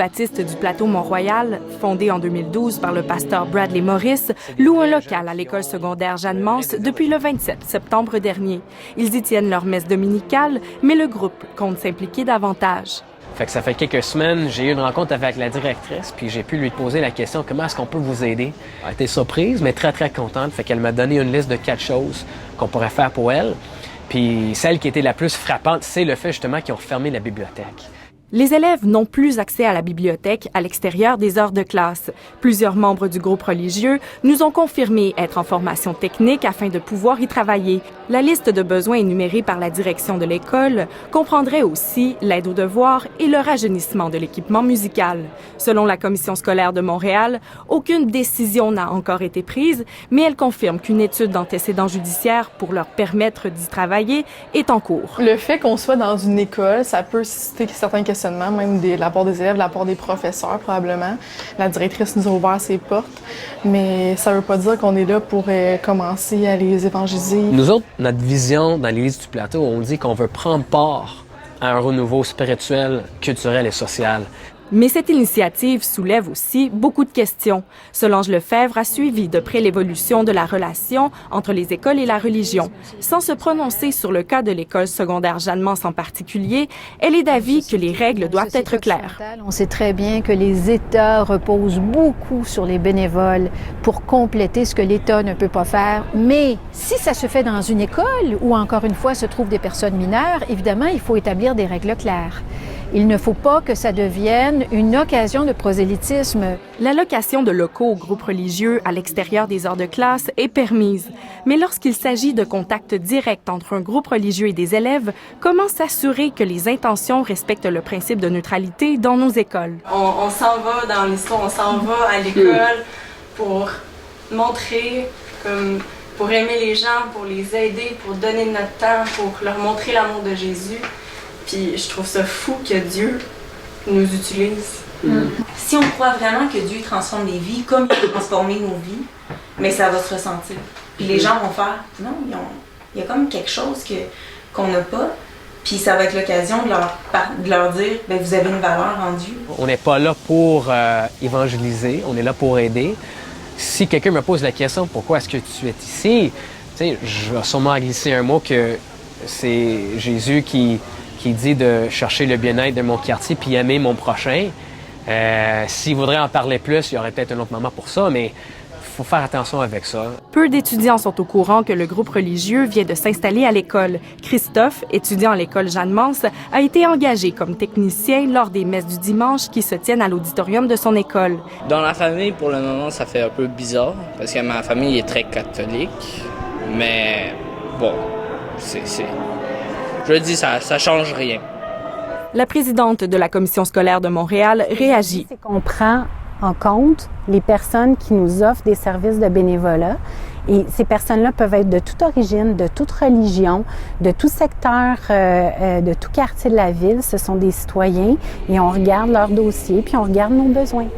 baptiste du plateau Mont-Royal, fondé en 2012 par le pasteur Bradley Morris, loue un local à l'école secondaire Jeanne-Mance depuis le 27 septembre dernier. Ils y tiennent leur messe dominicale, mais le groupe compte s'impliquer davantage. Ça fait quelques semaines, j'ai eu une rencontre avec la directrice, puis j'ai pu lui poser la question « Comment est-ce qu'on peut vous aider? » Elle a été surprise, mais très, très contente. Qu'elle m'a donné une liste de 4 choses qu'on pourrait faire pour elle. Puis celle qui était la plus frappante, c'est le fait justement qu'ils ont fermé la bibliothèque. Les élèves n'ont plus accès à la bibliothèque à l'extérieur des heures de classe. Plusieurs membres du groupe religieux nous ont confirmé être en formation technique afin de pouvoir y travailler. La liste de besoins énumérée par la direction de l'école comprendrait aussi l'aide aux devoirs et le rajeunissement de l'équipement musical. Selon la Commission scolaire de Montréal, aucune décision n'a encore été prise, mais elle confirme qu'une étude d'antécédents judiciaires pour leur permettre d'y travailler est en cours. Le fait qu'on soit dans une école, ça peut susciter certains questionnements, même de la part des élèves, de la part des professeurs probablement. La directrice nous a ouvert ses portes, mais ça ne veut pas dire qu'on est là pour commencer à les évangéliser. Nous autres, notre vision dans l'Église du Plateau, on dit qu'on veut prendre part à un renouveau spirituel, culturel et social. Mais cette initiative soulève aussi beaucoup de questions. Solange Lefebvre a suivi de près l'évolution de la relation entre les écoles et la religion. Sans se prononcer sur le cas de l'école secondaire Jeanne-Mance en particulier, elle est d'avis que les règles doivent être claires. On sait très bien que les États reposent beaucoup sur les bénévoles pour compléter ce que l'État ne peut pas faire. Mais si ça se fait dans une école où, encore une fois, se trouvent des personnes mineures, évidemment, il faut établir des règles claires. Il ne faut pas que ça devienne une occasion de prosélytisme. L'allocation de locaux aux groupes religieux à l'extérieur des heures de classe est permise. Mais lorsqu'il s'agit de contact direct entre un groupe religieux et des élèves, comment s'assurer que les intentions respectent le principe de neutralité dans nos écoles? On s'en va dans l'histoire, on s'en va à l'école pour montrer, pour aimer les gens, pour les aider, pour donner de notre temps, pour leur montrer l'amour de Jésus. Puis je trouve ça fou que Dieu nous utilise. Si on croit vraiment que Dieu transforme les vies comme il a transformé nos vies, mais ça va se ressentir. Puis les gens vont faire, non, il y a comme quelque chose qu'on n'a pas. Puis ça va être l'occasion de leur dire, bien, vous avez une valeur en Dieu. On n'est pas là pour évangéliser, on est là pour aider. Si quelqu'un me pose la question, pourquoi est-ce que tu es ici? Je vais sûrement glisser un mot que c'est Jésus qui dit de chercher le bien-être de mon quartier puis aimer mon prochain. S'il voudrait en parler plus, il y aurait peut-être un autre moment pour ça, mais il faut faire attention avec ça. Peu d'étudiants sont au courant que le groupe religieux vient de s'installer à l'école. Christophe, étudiant à l'école Jeanne-Mance, a été engagé comme technicien lors des messes du dimanche qui se tiennent à l'auditorium de son école. Dans la famille, pour le moment, ça fait un peu bizarre parce que ma famille est très catholique, mais bon, je le dis, ça change rien. La présidente de la Commission scolaire de Montréal réagit. C'est qu'on prend en compte les personnes qui nous offrent des services de bénévolat. Et ces personnes-là peuvent être de toute origine, de toute religion, de tout secteur, de tout quartier de la ville. Ce sont des citoyens et on regarde leurs dossiers puis on regarde nos besoins.